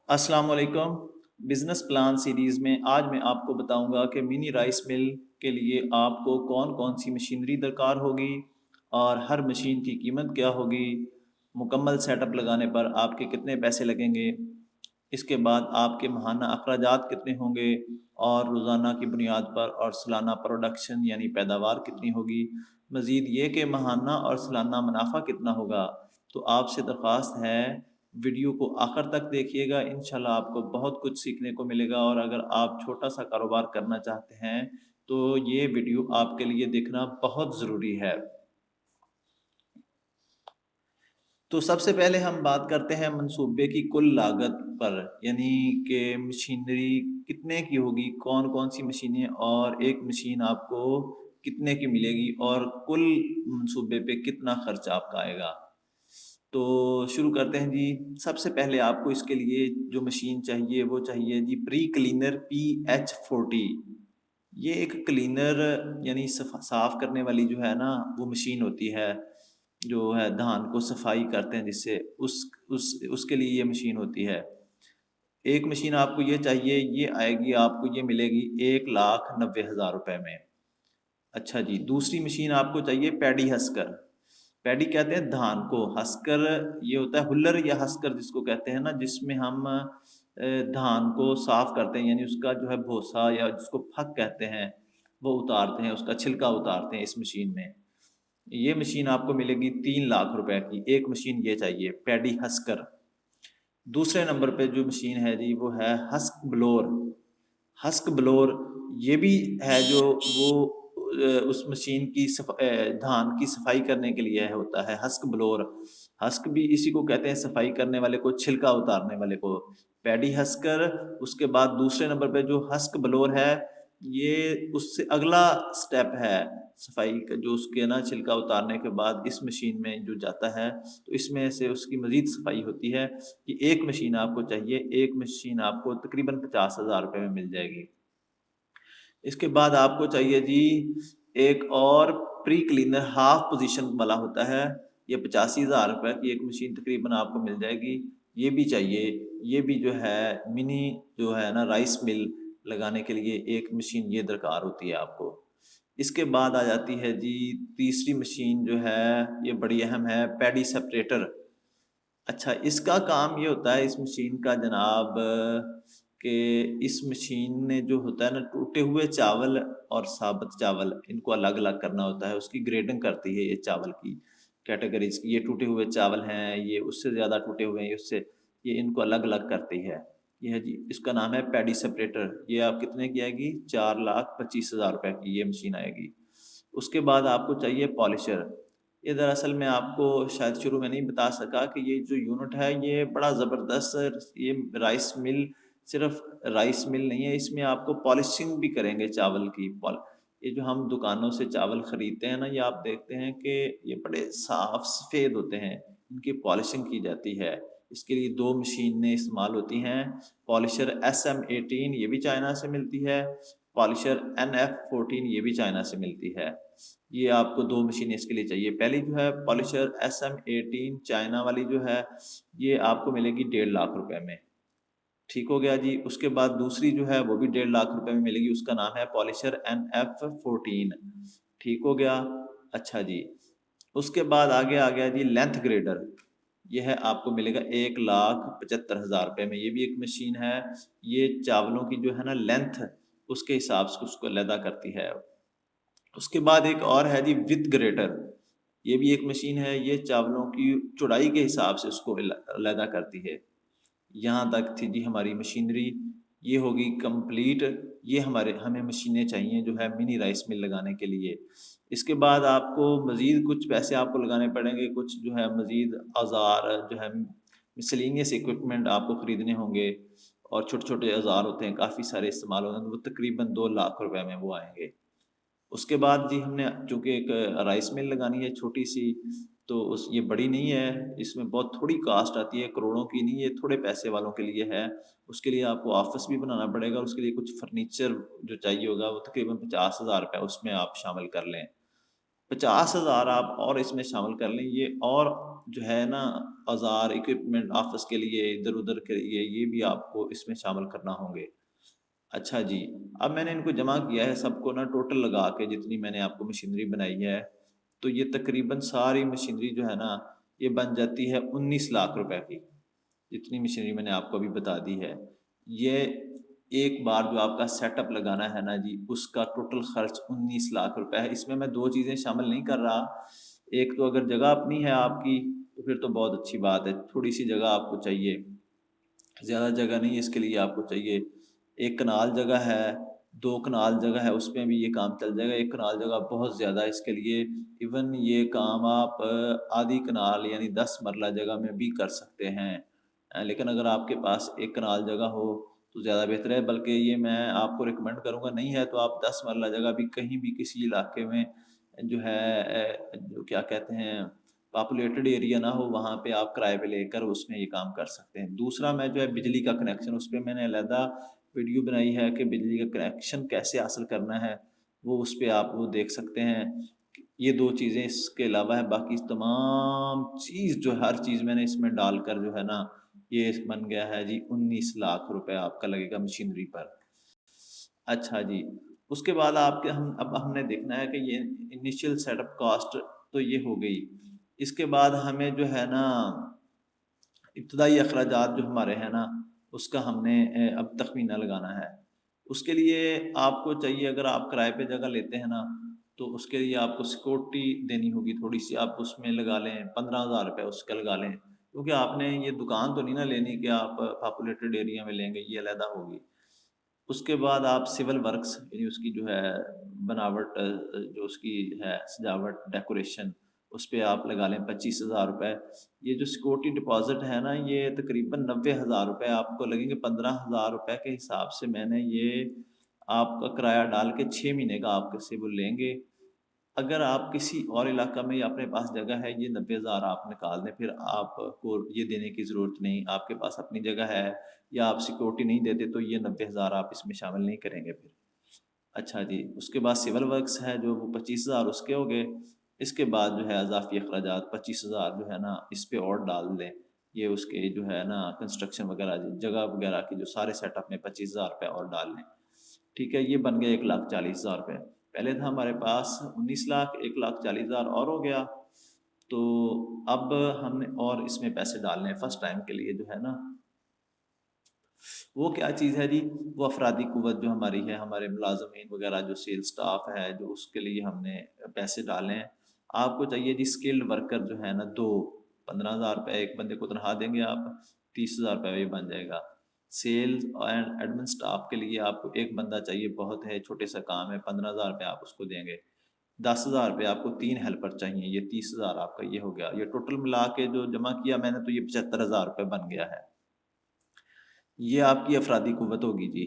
अस्सलाम वालेकुम। Business plan series में आज मैं आपको बताऊंगा कि मिनी राइस मिल के लिए आपको कौन-कौन सी मशीनरी दरकार होगी और हर मशीन की कीमत क्या होगी, मुकम्मल सेटअप लगाने पर आपके कितने पैसे लगेंगे, इसके बाद आपके माहाना अखराजात कितने होंगे और रोज़ाना की बुनियाद पर और सालाना प्रोडक्शन यानी पैदावार कितनी होगी। मज़ीद ये कि माहाना और सालाना मुनाफ़ा कितना होगा। तो आपसे दरख्वास्त है वीडियो को आखिर तक देखिएगा, इंशाल्लाह आपको बहुत कुछ सीखने को मिलेगा। और अगर आप छोटा सा कारोबार करना चाहते हैं तो ये वीडियो आपके लिए देखना बहुत ज़रूरी है। तो सबसे पहले हम बात करते हैं मंसूबे की कुल लागत पर, यानी कि मशीनरी कितने की होगी, कौन कौन सी मशीनें और एक मशीन आपको कितने की मिलेगी और कुल मंसूबे पे कितना खर्च आपका आएगा। तो शुरू करते हैं जी। सबसे पहले आपको इसके लिए जो मशीन चाहिए वो चाहिए जी प्री क्लीनर PH40। ये एक क्लीनर यानी साफ करने वाली जो है ना वो मशीन होती है, जो है धान को सफाई करते हैं जिससे उस उसके लिए ये मशीन होती है। एक मशीन आपको ये चाहिए, ये आएगी आपको, ये मिलेगी 1,90,000 रुपए में। अच्छा जी, दूसरी मशीन आपको चाहिए पैडी हस्कर। पैडी कहते हैं धान को, हस्कर ये होता है हुल्लर या हस्कर जिसको कहते हैं ना, जिसमें हम धान को साफ करते हैं, यानी उसका जो है भूसा या जिसको फक कहते हैं वो उतारते हैं, उसका छिलका उतारते हैं इस मशीन में। ये मशीन आपको मिलेगी 3 लाख रुपए की, एक मशीन ये चाहिए पैडी हस्कर। दूसरे नंबर पे जो मशीन है जी वो है हस्क ब्लोर। हस्क ब्लोर ये भी है जो वो उस मशीन की धान की सफाई करने के लिए होता है हस्क ब्लोर। हस्क भी इसी को कहते हैं, सफाई करने वाले को, छिलका उतारने वाले को पैडी हस्कर। उसके बाद दूसरे नंबर पे जो हस्क ब्लोर है, ये उससे अगला स्टेप है सफाई का, जो उसके ना छिलका उतारने के बाद इस मशीन में जो जाता है तो इसमें से उसकी मजीद सफाई होती है। कि एक मशीन आपको चाहिए, एक मशीन आपको तकरीबन 50,000 रुपये में मिल जाएगी। इसके बाद आपको चाहिए जी एक और प्री क्लीनर हाफ पोजीशन वाला होता है, ये 85,000 रुपये की एक मशीन तकरीबन आपको मिल जाएगी। ये भी चाहिए, ये भी जो है मिनी जो है ना राइस मिल लगाने के लिए एक मशीन ये दरकार होती है आपको। इसके बाद आ जाती है जी तीसरी मशीन जो है, ये बड़ी अहम है, पैडी सेपरेटर। अच्छा, इसका काम ये होता है इस मशीन का जनाब कि इस मशीन ने जो होता है ना टूटे हुए चावल और साबुत चावल इनको अलग-अलग करना होता है। उसकी ग्रेडिंग करती है ये चावल की कैटेगरीज़ की। ये टूटे हुए चावल हैं, ये उससे ज़्यादा टूटे हुए हैं, ये उससे, ये इनको अलग-अलग करती है। ये है जी, इसका नाम है पैडी सेपरेटर। ये आप कितने की आएगी? 4,25,000 रुपए की ये मशीन आएगी। उसके बाद आपको चाहिए पॉलिशर। ये दरअसल मैं आपको शायद शुरू में नहीं बता सका कि ये जो यूनिट है ये बड़ा ज़बरदस्त, ये राइस मिल सिर्फ राइस मिल नहीं है, इसमें आपको पॉलिशिंग भी करेंगे चावल की। पॉल ये जो हम दुकानों से चावल ख़रीदते हैं ना, ये आप देखते हैं कि ये बड़े साफ़ सफ़ेद होते हैं, इनकी पॉलिशिंग की जाती है। इसके लिए 2 मशीनें इस्तेमाल होती हैं, पॉलिशर SM18 ये भी चाइना से मिलती है, पॉलिशर NF14 ये भी चाइना से मिलती है। ये आपको 2 मशीनें इसके लिए चाहिए। पहली जो है पॉलिशर SM18 चाइना वाली जो है, ये आपको मिलेगी 1,50,000 रुपए में। ठीक हो गया जी। उसके बाद दूसरी जो है वो भी 1,50,000 में मिलेगी, उसका नाम है पॉलिशर NF14। ठीक हो गया। अच्छा जी, उसके बाद आगे आ गया जी लेंथ ग्रेडर। ये है आपको मिलेगा 1,75,000 रुपए में। ये भी एक मशीन है, ये चावलों की जो है ना लेंथ उसके हिसाब से उसको अलहदा करती है। उसके बाद एक और है जी विथ ग्रेटर। ये भी एक मशीन है, ये चावलों की चौड़ाई के हिसाब से उसको अलहदा करती है। यहाँ तक थी जी हमारी मशीनरी, ये होगी कंप्लीट। ये हमें मशीनें चाहिए जो है मिनी राइस मिल लगाने के लिए। इसके बाद आपको मज़ीद कुछ पैसे आपको लगाने पड़ेंगे, कुछ जो है मज़ीद औज़ार जो है मिसलेनियस इक्विपमेंट आपको ख़रीदने होंगे, और छोटे-छोटे औज़ार होते हैं, काफ़ी सारे इस्तेमाल होंगे, तो वो तकरीबन 2 लाख रुपए में वो आएँगे। उसके बाद जी हमने चूँकि एक राइस मिल लगानी है छोटी-सी, तो उस ये बड़ी नहीं है, इसमें बहुत थोड़ी कास्ट आती है, करोड़ों की नहीं, ये थोड़े पैसे वालों के लिए है। उसके लिए आपको ऑफ़िस भी बनाना पड़ेगा, उसके लिए कुछ फर्नीचर जो चाहिए होगा वो तकरीबन 50,000 रुपए उसमें आप शामिल कर लें। 50,000 आप और इसमें शामिल कर लें, ये और जो है ना औज़ार, इक्विपमेंट ऑफ़िस के लिए, इधर-उधर के लिए, ये भी आपको इसमें शामिल करना होंगे। अच्छा जी, अब मैंने इनको जमा किया है सबको ना टोटल लगा के जितनी मैंने आपको मशीनरी बनाई है, तो ये तकरीबन सारी मशीनरी जो है ना, ये बन जाती है 19 लाख रुपए की। जितनी मशीनरी मैंने आपको अभी बता दी है। ये एक बार जो आपका सेटअप लगाना है ना जी, उसका टोटल खर्च 19 लाख रुपए है। इसमें मैं 2 चीज़ें शामिल नहीं कर रहा। एक तो अगर जगह अपनी है आपकी, तो फिर तो बहुत अच्छी बात है। थोड़ी-सी जगह आपको चाहिए। ज़्यादा जगह नहीं है इसके लिए आपको चाहिए। 1 कनाल जगह है, 2 कनाल जगह है, उसमें भी ये काम चल जाएगा। 1 कनाल जगह बहुत ज़्यादा है इसके लिए। इवन ये काम आप आधी कनाल यानी 10 मरला जगह में भी कर सकते हैं। लेकिन अगर आपके पास 1 कनाल जगह हो तो ज़्यादा बेहतर है, बल्कि ये मैं आपको रिकमेंड करूँगा, नहीं है तो आप 10 मरला जगह भी कहीं भी किसी इलाके में जो है जो क्या कहते हैं पॉपुलेटेड एरिया ना हो, वहाँ पे आप किराए पे लेकर उसमें ये काम कर सकते हैं। दूसरा मैं जो है बिजली का कनेक्शन, उस पे मैंने अलहदा वीडियो बनाई है कि बिजली का कनेक्शन कैसे हासिल करना है, वो उस पे आप वो देख सकते हैं। ये 2 चीज़ें इसके अलावा है, बाकी तमाम चीज़ जो हर चीज़ मैंने इसमें डालकर जो है ना, ये बन गया है जी 19 लाख रुपए आपका लगेगा मशीनरी पर। अच्छा जी, उसके बाद आपके हम अब हमने देखना है कि ये इनिशियल सेटअप कॉस्ट तो ये हो गई। इसके बाद हमें जो है ना इब्तदाई अखराजात जो हमारे हैं ना, उसका हमने अब तख़मीना लगाना है। उसके लिए आपको चाहिए, अगर आप किराए पे जगह लेते हैं ना, तो उसके लिए आपको सिक्योरिटी देनी होगी थोड़ी-सी, आप उसमें लगा लें 15,000 रुपए उसका लगा लें। क्योंकि आपने ये दुकान तो नहीं ना लेनी कि आप पॉपुलेटेड एरिया में लेंगे, ये अलहदा होगी। उसके बाद आप सिविल वर्क्स यानी उसकी जो है बनावट जो उसकी है सजावट, डेकोरेशन, उस पे आप लगा लें 25,000 रुपए। ये जो सिक्योरिटी डिपॉज़िट है ना, ये तकरीबन 90,000 रुपए आपको लगेंगे। 15,000 रुपए के हिसाब से मैंने ये आपका किराया डाल के 6 महीने का आपके से वो लेंगे। अगर आप किसी और इलाका में या अपने पास जगह है, ये 90,000 आप निकाल दें, फिर आपको ये देने की ज़रूरत नहीं। आपके पास अपनी जगह है या आप सिक्योरिटी नहीं देते, तो ये 90,000 आप इसमें शामिल नहीं करेंगे फिर। अच्छा जी, उसके बाद सिविल वर्क्स है जो वो 25,000 उसके हो गए। इसके बाद जो है अज़ाफ़ी अखराजात 25,000 जो है ना इस पे और डाल दें। ये उसके जो है ना कंस्ट्रक्शन वगैरह जगह वगैरह के जो सारे सेटअप में 25,000 रुपए और डाल लें। ठीक है, ये बन गया 1,40,000 रुपए। पहले था हमारे पास 19 लाख, 1,40,000 और हो गया। तो अब हमने और इसमें पैसे डालने हैं फर्स्ट टाइम के लिए जो है ना, वो क्या चीज़ है जी, वो अफ़रादी क़ुव्वत जो हमारी है, हमारे मुलाज़मीन वग़ैरह जो सेल्स स्टाफ़ है, जो उसके लिए हमने पैसे डाले हैं। आपको चाहिए जी स्किल्ड वर्कर जो है ना 2, 15,000 रुपए एक बंदे को तनख़्वाह देंगे आप, 30,000 रुपए ये बन जाएगा। सेल्स एंड एडमिन स्टाफ़ के लिए आपको एक बंदा चाहिए, बहुत है, छोटे-सा काम है, 15,000 रुपए आप उसको देंगे। 10,000 रुपए आपको 3 हेल्पर चाहिए, ये 30,000 आपका ये हो गया। ये टोटल मिला के जो जमा किया मैंने, तो ये 75,000 रुपए बन गया है। ये आपकी अफ़रादी क़ुव्वत होगी जी।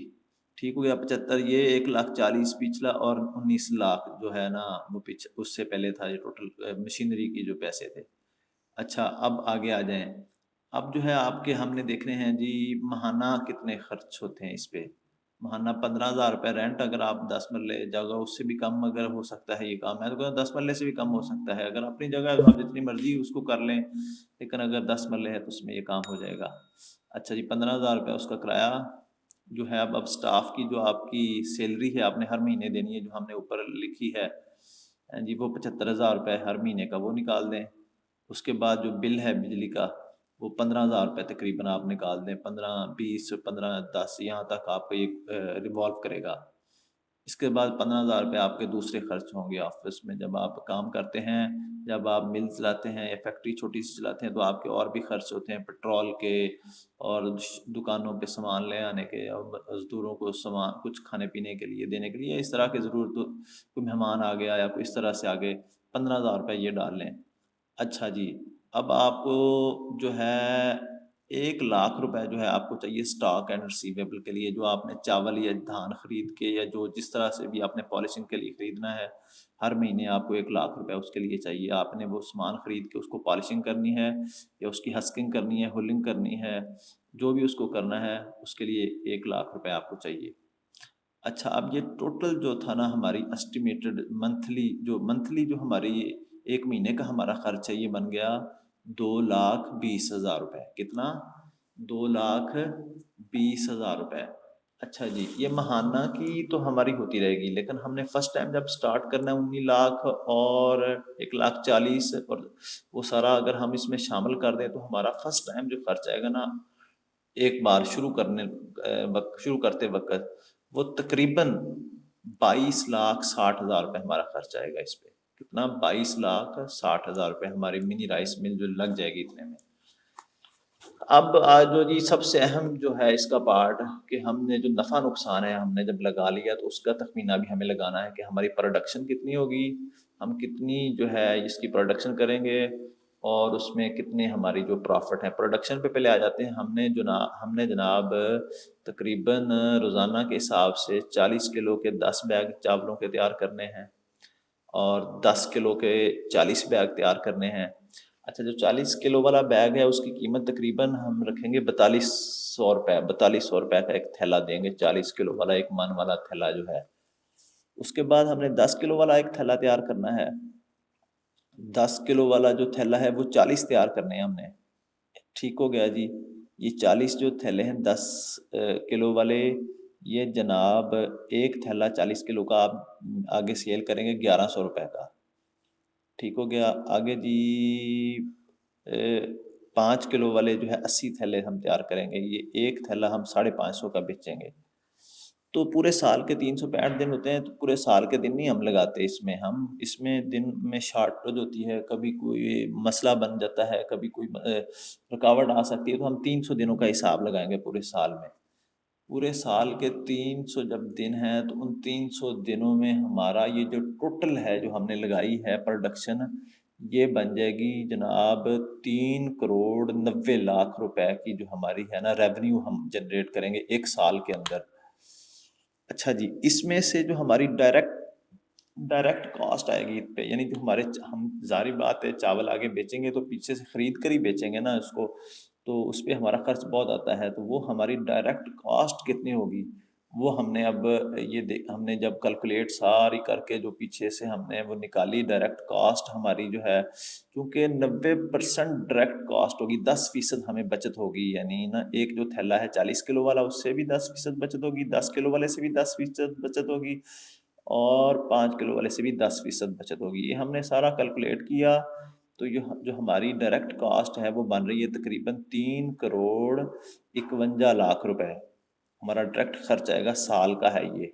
ठीक हो गया 75, ये 1,40,000 पिछला और 19 लाख जो है ना वो उससे पहले था, ये टोटल मशीनरी के जो पैसे थे। अच्छा, अब आगे आ जाएँ। अब जो है आपके हमने देखने हैं जी माहाना कितने खर्च होते हैं इस पे। माहाना 15,000 रुपए रेंट, अगर आप 10 मरले जगह, उससे भी कम अगर हो सकता है ये काम, मैं तो कहता 10 मरले से भी कम हो सकता है। अगर अपनी जगह है तो आप जितनी मर्ज़ी उसको कर लें, लेकिन अगर 10 मरले है तो उसमें ये काम हो जाएगा। अच्छा जी, 15,000 रुपए उसका किराया जो है। अब स्टाफ़ की जो आपकी सैलरी है आपने हर महीने देनी है, जो हमने ऊपर लिखी है जी, वो 75,000 रुपए हर महीने का वो निकाल दें। उसके बाद जो बिल है बिजली का, वो 15,000 रुपए तकरीबन आप निकाल दें। 15, 20, 15, 10 यहाँ तक आपका ये रिवॉल्व करेगा। इसके बाद 15,000 रुपए आपके दूसरे खर्च होंगे ऑफ़िस में, जब आप काम करते हैं, जब आप मिल चलाते हैं या फैक्ट्री छोटी-सी चलाते हैं, तो आपके और भी खर्च होते हैं पेट्रोल के और दुकानों पे सामान ले आने के और मज़दूरों को सामान कुछ खाने-पीने के लिए देने के लिए, इस तरह की ज़रूरत, कोई मेहमान आ गया या कोई इस तरह से आ गए, 15,000 रुपए ये डाल लें। अच्छा जी, अब आपको जो है 1 लाख रुपए जो है आपको चाहिए स्टॉक एंड रिसीवेबल के लिए, जो आपने चावल या धान खरीद के या जो जिस तरह से भी आपने पॉलिशिंग के लिए खरीदना है, हर महीने आपको 1 लाख रुपए उसके लिए चाहिए। आपने वो सामान खरीद के उसको पॉलिशिंग करनी है या उसकी हस्किंग करनी है, हुलिंग करनी है, जो भी उसको करना है, उसके लिए 1 लाख रुपए आपको चाहिए। अच्छा, अब ये टोटल जो था ना हमारी एस्टिमेटेड मंथली जो हमारी 1 महीने का हमारा खर्च है, ये बन गया 2,20,000 रुपए। कितना? 2,20,000 रुपए। अच्छा जी, ये महाना की तो हमारी होती रहेगी, लेकिन हमने फर्स्ट टाइम जब स्टार्ट करना है 19 लाख और 1,40,000 और वो सारा अगर हम इसमें शामिल कर दें तो हमारा फर्स्ट टाइम जो खर्च आएगा ना, एक बार शुरू करते वक्त वो तकरीबन 22,60,000 रुपए हमारा खर्च आएगा इस पे। कितना? 22,60,000 रुपए हमारी मिनी राइस मिल जो लग जाएगी इतने में। अब आज जो जी सबसे अहम जो है इसका पार्ट कि हमने जो नफ़ा नुकसान है हमने जब लगा लिया तो उसका तखमीना भी हमें लगाना है कि हमारी प्रोडक्शन कितनी होगी, हम कितनी जो है इसकी प्रोडक्शन करेंगे और उसमें कितने हमारी जो प्रॉफिट है। प्रोडक्शन पे पहले आ जाते हैं। हमने जनाब तकरीबन रोज़ाना के हिसाब से 40 किलो के 10 बैग चावलों के तैयार करने हैं और 10 किलो के 40 बैग तैयार करने हैं। अच्छा, जो 40 किलो वाला बैग है उसकी कीमत तकरीबन हम रखेंगे 4200 रुपये। 4200 रुपये का एक थैला देंगे, 40 किलो वाला एक मन वाला थैला जो है। उसके बाद हमने 10 किलो वाला एक थैला तैयार करना है। 10 किलो वाला जो थैला है वो 40 तैयार करने हैं हमने। ठीक हो गया जी। ये 40 जो थैले हैं 10 किलो वाले, ये जनाब एक थैला 40 किलो का आप आगे सेल करेंगे 1100 रुपये का। ठीक हो गया। आगे जी 5 किलो वाले जो है 80 थैले हम तैयार करेंगे। ये एक थैला हम 550 का बेचेंगे। तो पूरे साल के 365 दिन होते हैं, तो पूरे साल के दिन नहीं हम लगाते इसमें। हम इसमें दिन में शॉर्टेज होती है, कभी कोई मसला बन जाता है, कभी कोई रुकावट आ सकती है, तो हम 300 दिनों का हिसाब लगाएंगे पूरे साल में। पूरे साल के 300 जब दिन हैं तो उन 300 दिनों में हमारा ये जो टोटल है जो हमने लगाई है प्रोडक्शन, ये बन जाएगी जनाब 3,90,00,000 रुपए की जो हमारी है ना रेवेन्यू हम जनरेट करेंगे एक साल के अंदर। अच्छा जी, इसमें से जो हमारी डायरेक्ट डायरेक्ट कॉस्ट आएगी इत पे, यानी जो हम ज़ाहिर बात है चावल आगे बेचेंगे तो पीछे से खरीद कर ही बेचेंगे ना उसको, तो उस पे हमारा खर्च बहुत आता है। तो वो हमारी डायरेक्ट कॉस्ट कितनी होगी वो हमने अब हमने जब कैलकुलेट सारी करके जो पीछे से हमने वो निकाली डायरेक्ट कॉस्ट हमारी जो है, क्योंकि 90% डायरेक्ट कॉस्ट होगी, 10% हमें बचत होगी। यानी ना एक जो थैला है 40 किलो वाला उससे भी 10% बचत होगी, 10 किलो वाले से भी 10% बचत होगी और 5 किलो वाले से भी 10% बचत होगी। ये हमने सारा कैलकुलेट किया तो ये जो हमारी डायरेक्ट कॉस्ट है वो बन रही है तकरीबन 3,51,00,000 रुपए हमारा डायरेक्ट खर्च आएगा साल का है ये।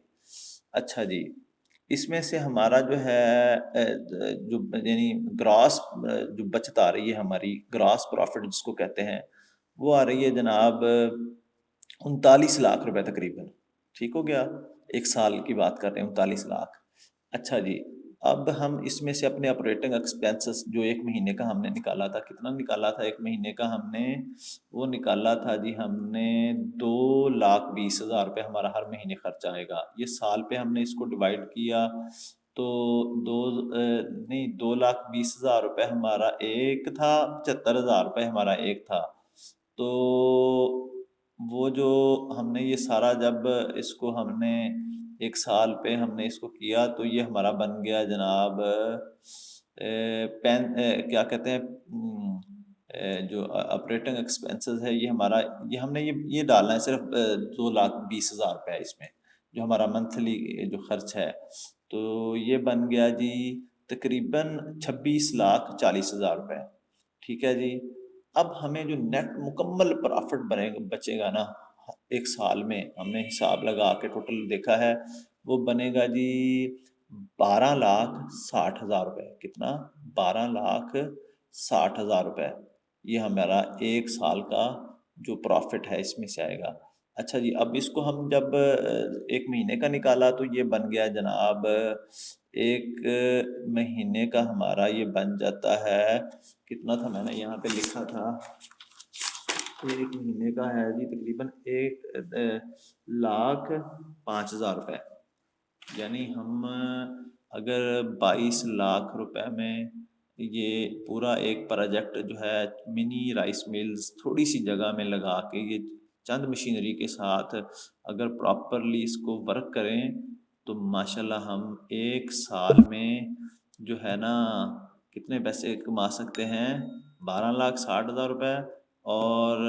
अच्छा जी, इसमें से हमारा जो है जो यानी ग्रॉस जो बचत आ रही है हमारी ग्रॉस प्रॉफिट जिसको कहते हैं, वो आ रही है जनाब 39 लाख रुपए तकरीबन। ठीक हो गया। एक साल की बात कर रहे हैं 39 लाख। अच्छा जी, अब हम इसमें से अपने ऑपरेटिंग एक्सपेंसेस जो एक महीने का हमने निकाला था, कितना निकाला था एक महीने का हमने, वो निकाला था जी हमने 2,20,000 रुपये हमारा हर महीने खर्चा आएगा। ये साल पे हमने इसको डिवाइड किया तो दो नहीं 2,20,000 रुपये हमारा एक था, 75,000 रुपये हमारा एक था। तो वो जो हमने ये सारा जब इसको हमने एक साल पे हमने इसको किया तो ये हमारा बन गया जनाब क्या कहते हैं जो ऑपरेटिंग एक्सपेंसेस है ये हमारा, ये हमने ये डालना है सिर्फ 2,20,000 रुपये इसमें जो हमारा मंथली जो खर्च है। तो ये बन गया जी तकरीबन 26,40,000 रुपये। ठीक है जी। अब हमें जो नेट मुकम्मल प्रॉफिट बनेगा बचेगा ना एक साल में, हमने हिसाब लगा के टोटल देखा है, वो बनेगा जी 12,60,000 रुपये। कितना? 12,60,000 रुपये। ये हमारा एक साल का जो प्रॉफिट है इसमें से आएगा। अच्छा जी, अब इसको हम जब एक महीने का निकाला तो ये बन गया जनाब एक महीने का हमारा ये बन जाता है, कितना था मैंने यहाँ पे लिखा था, एक महीने का है जी तकरीबन 1,05,000 रुपये। यानी हम अगर 22 लाख रुपए में ये पूरा एक प्रोजेक्ट जो है मिनी राइस मिल्स थोड़ी सी जगह में लगा के ये चंद मशीनरी के साथ अगर प्रॉपरली इसको वर्क करें तो माशाल्लाह हम एक साल में जो है ना कितने पैसे कमा सकते हैं, 12,60,000 रुपए और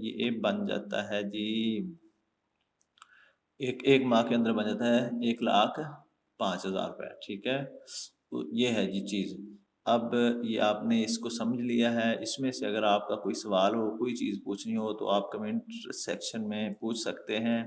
ये बन जाता है जी एक 1 माह के अंदर बन जाता है 1,05,000 रुपए, ठीक है? तो ये है जी चीज़। अब ये आपने इसको समझ लिया है, इसमें से अगर आपका कोई सवाल हो, कोई चीज़ पूछनी हो तो आप कमेंट सेक्शन में पूछ सकते हैं।